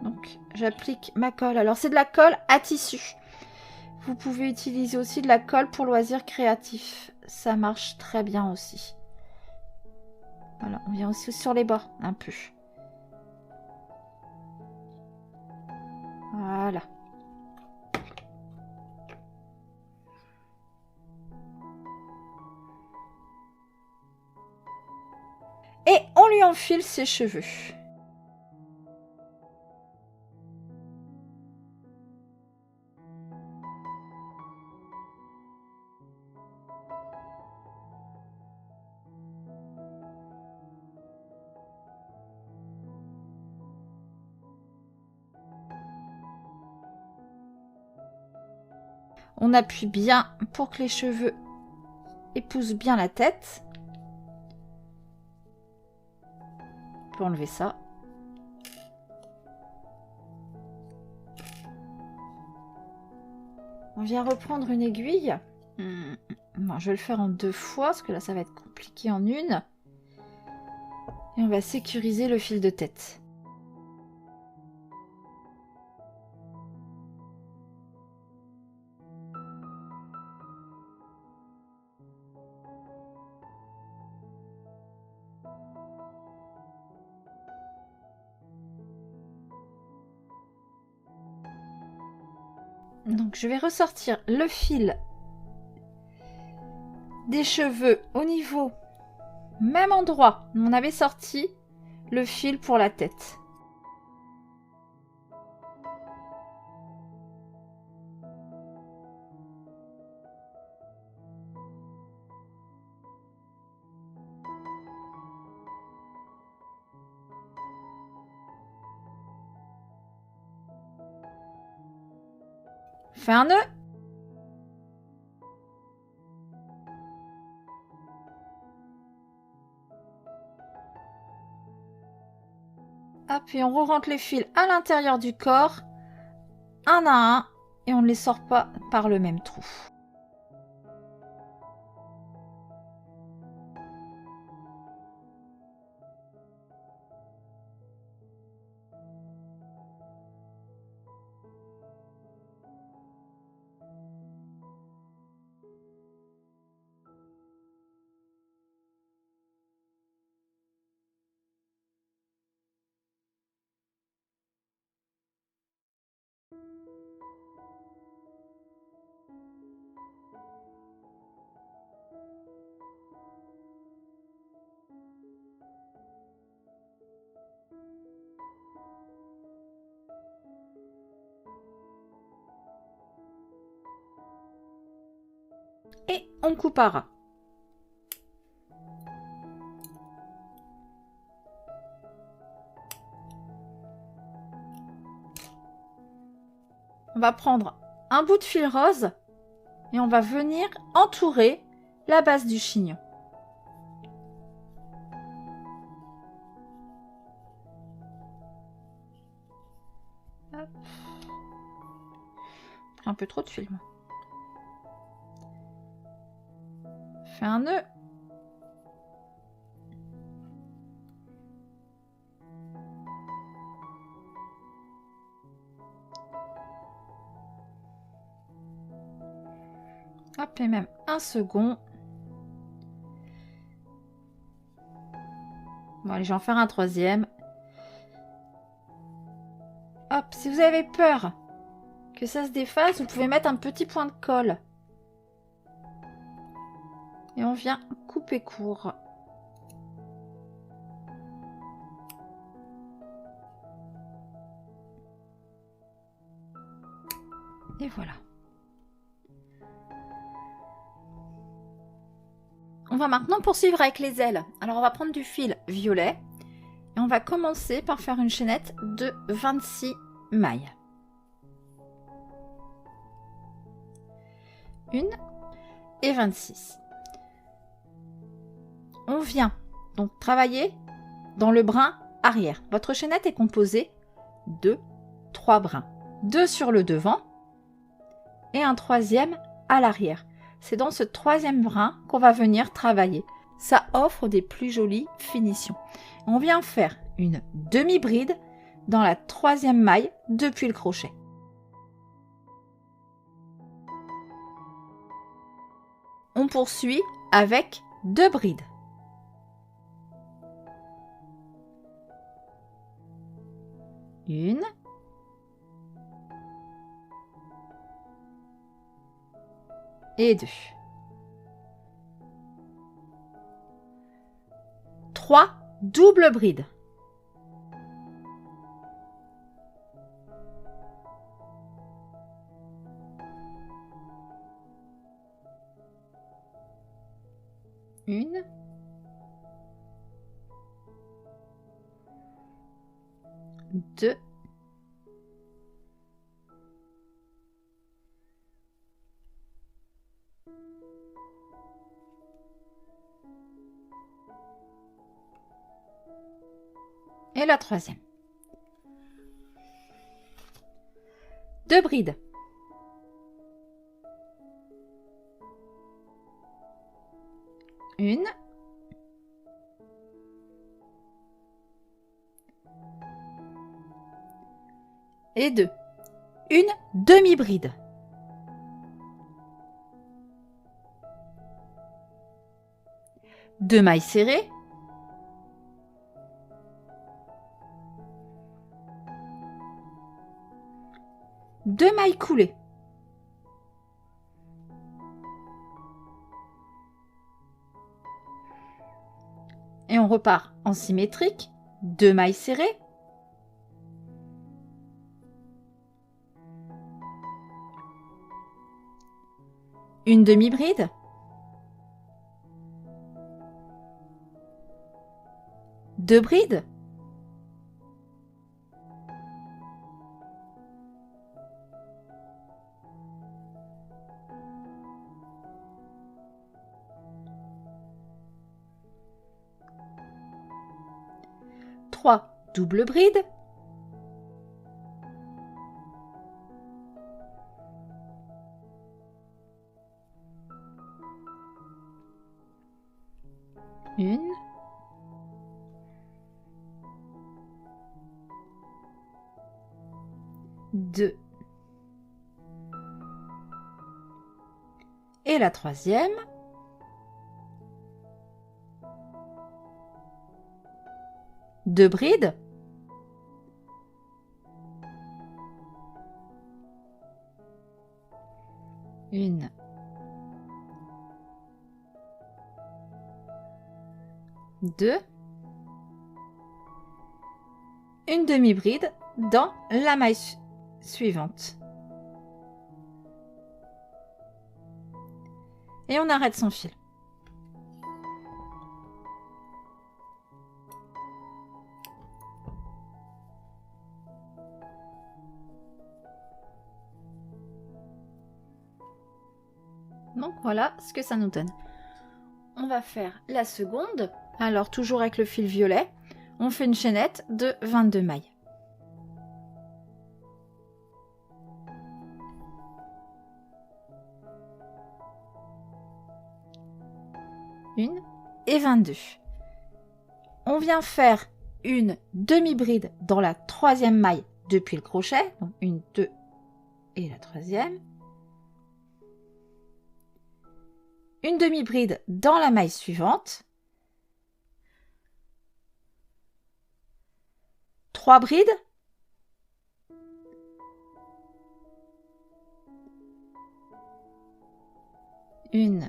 Donc j'applique ma colle. Alors c'est de la colle à tissu. Vous pouvez utiliser aussi de la colle pour loisirs créatifs. Ça marche très bien aussi. Voilà, on vient aussi sur les bords un peu. Voilà. Et on lui enfile ses cheveux. On appuie bien pour que les cheveux épousent bien la tête. On peut enlever ça. On vient reprendre une aiguille. Bon, je vais le faire en 2 fois, parce que là, ça va être compliqué en une. Et on va sécuriser le fil de tête. Donc, je vais ressortir le fil des cheveux au niveau, même endroit où on avait sorti le fil pour la tête. Fais un nœud. Hop, et on re-rentre les fils à l'intérieur du corps, un à un, et on ne les sort pas par le même trou. Et on coupera. On va prendre un bout de fil rose et on va venir entourer la base du chignon. Hop. Un peu trop de fil. Fais un nœud. Hop, et même un second. Bon, allez, je vais en faire un troisième. Hop, si vous avez peur que ça se défasse, vous pouvez mettre un petit point de colle. Et on vient couper court. Et voilà. On va maintenant poursuivre avec les ailes. Alors on va prendre du fil violet et on va commencer par faire une chaînette de 26 mailles. 1 et 26. On vient donc travailler dans le brin arrière. Votre chaînette est composée de 3 brins. 2 sur le devant et un troisième à l'arrière. C'est dans ce troisième brin qu'on va venir travailler. Ça offre des plus jolies finitions. On vient faire une demi-bride dans la troisième maille depuis le crochet. On poursuit avec 2 brides. Une. Et 2. 3 doubles brides. Une. 2. Et la troisième. 2 brides. Une. Et 2. Une demi-bride. Deux mailles serrées. Deux mailles coulées. Et on repart en symétrique. Deux mailles serrées. Une demi-bride. Deux brides. Trois doubles brides. Une. Deux. Et la troisième. Deux brides. Une. Deux. Une demi-bride dans la maille suivante. Et on arrête son fil. Donc voilà ce que ça nous donne. On va faire la seconde. Alors toujours avec le fil violet, on fait une chaînette de 22 mailles. Une et 22. On vient faire une demi-bride dans la troisième maille depuis le crochet. Donc une, deux et la troisième. Une demi-bride dans la maille suivante. Trois brides. Une.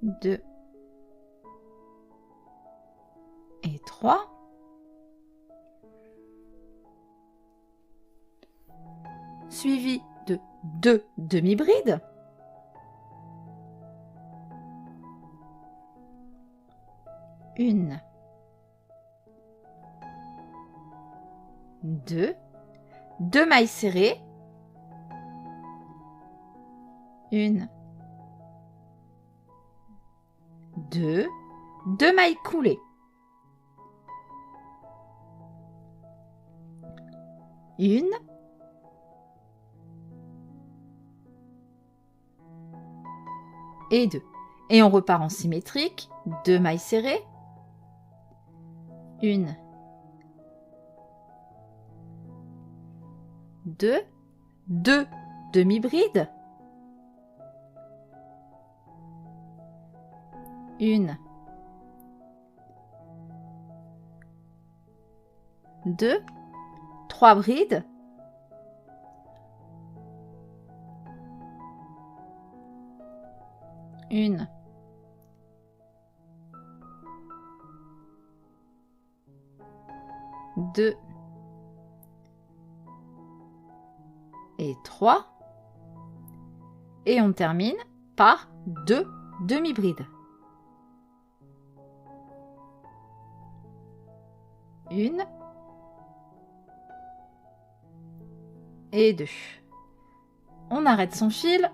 Deux. Et trois. Suivi de deux demi-brides. Une. Deux. Deux mailles serrées. Une. Deux. Deux mailles coulées. Une. Et deux. Et on repart en symétrique. Deux mailles serrées. Une. Deux. Deux demi-brides. Une. Deux. Trois brides. Une. Deux. Et trois. Et on termine par deux demi-brides. Une. Et deux. On arrête son fil.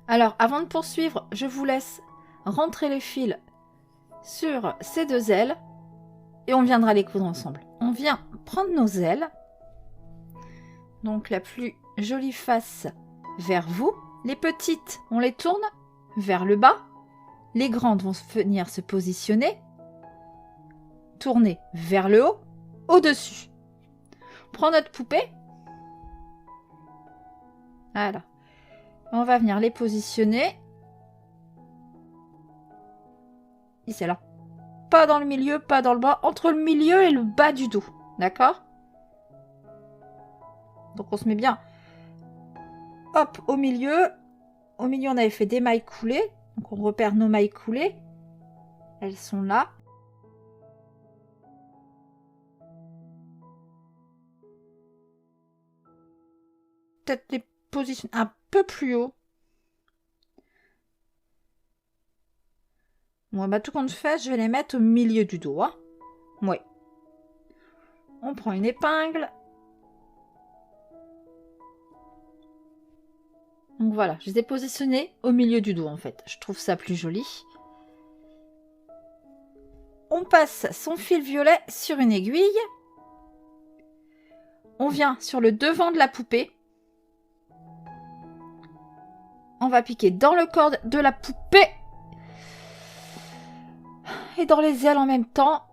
Alors, avant de poursuivre, je vous laisse rentrer les fils sur ces deux ailes et on viendra les coudre ensemble. On vient prendre nos ailes, donc la plus jolie face vers vous. Les petites, on les tourne vers le bas. Les grandes vont venir se positionner, tourner vers le haut, au-dessus. On prend notre poupée. Voilà. On va venir les positionner. Ici, là. Pas dans le milieu, pas dans le bas, entre le milieu et le bas du dos. D'accord? Donc on se met bien, hop, au milieu. Au milieu, on avait fait des mailles coulées. Donc on repère nos mailles coulées. Elles sont là. Peut-être les positionner un peu plus haut. Bon, bah, tout compte fait, je vais les mettre au milieu du dos. Hein. Oui. On prend une épingle. Donc voilà, je les ai positionnés au milieu du dos en fait. Je trouve ça plus joli. On passe son fil violet sur une aiguille. On vient sur le devant de la poupée. On va piquer dans le corps de la poupée. Et dans les ailes en même temps.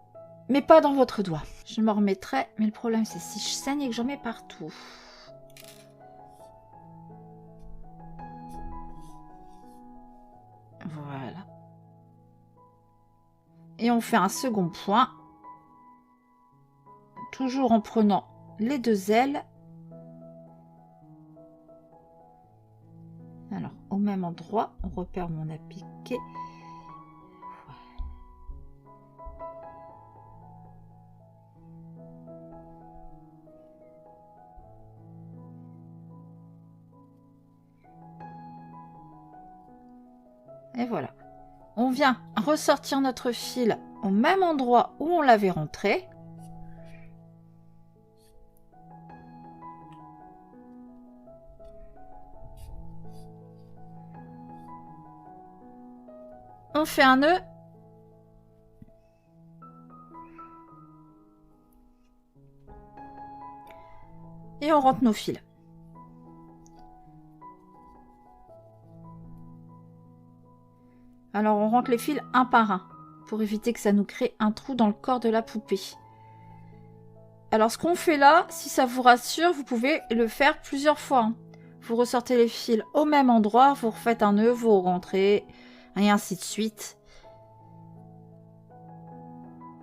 Mais pas dans votre doigt. Je m'en remettrai. Mais le problème c'est si je saigne et que j'en mets partout. Voilà. Et on fait un second point. Toujours en prenant les deux ailes. Alors, au même endroit, on repère où on a piqué. Et voilà. On vient ressortir notre fil au même endroit où on l'avait rentré. On fait un nœud. Et on rentre nos fils. Alors on rentre les fils un par un pour éviter que ça nous crée un trou dans le corps de la poupée. Alors ce qu'on fait là, si ça vous rassure, vous pouvez le faire plusieurs fois. Hein. Vous ressortez les fils au même endroit, vous refaites un nœud, vous rentrez, et ainsi de suite.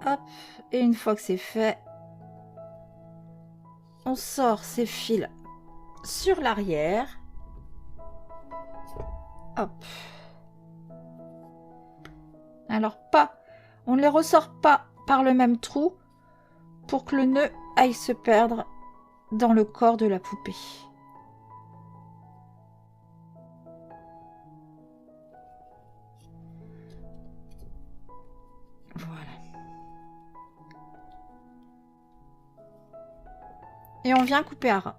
Hop, et une fois que c'est fait, on sort ces fils sur l'arrière. Hop. Alors on ne les ressort pas par le même trou pour que le nœud aille se perdre dans le corps de la poupée. Voilà. Et on vient couper à ras.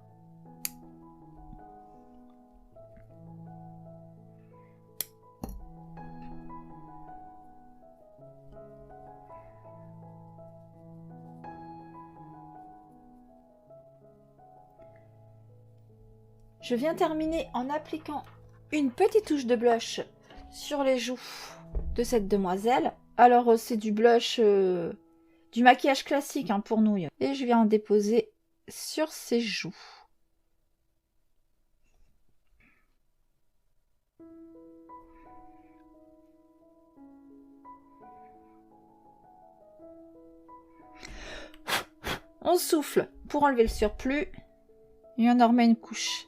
Je viens terminer en appliquant une petite touche de blush sur les joues de cette demoiselle. Alors c'est du blush, du maquillage classique hein, pour nous. Et je viens en déposer sur ses joues. On souffle pour enlever le surplus et on en remet une couche.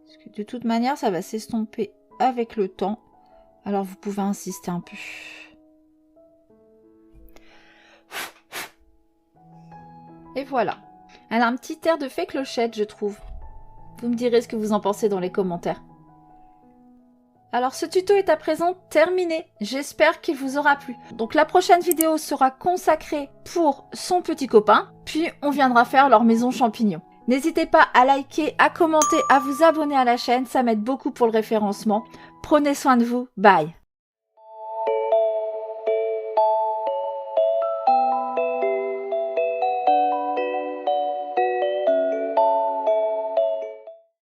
Parce que de toute manière, ça va s'estomper avec le temps. Alors vous pouvez insister un peu. Et voilà. Elle a un petit air de fée clochette, je trouve. Vous me direz ce que vous en pensez dans les commentaires. Alors ce tuto est à présent terminé. J'espère qu'il vous aura plu. Donc la prochaine vidéo sera consacrée pour son petit copain. Puis on viendra faire leur maison champignon. N'hésitez pas à liker, à commenter, à vous abonner à la chaîne. Ça m'aide beaucoup pour le référencement. Prenez soin de vous. Bye.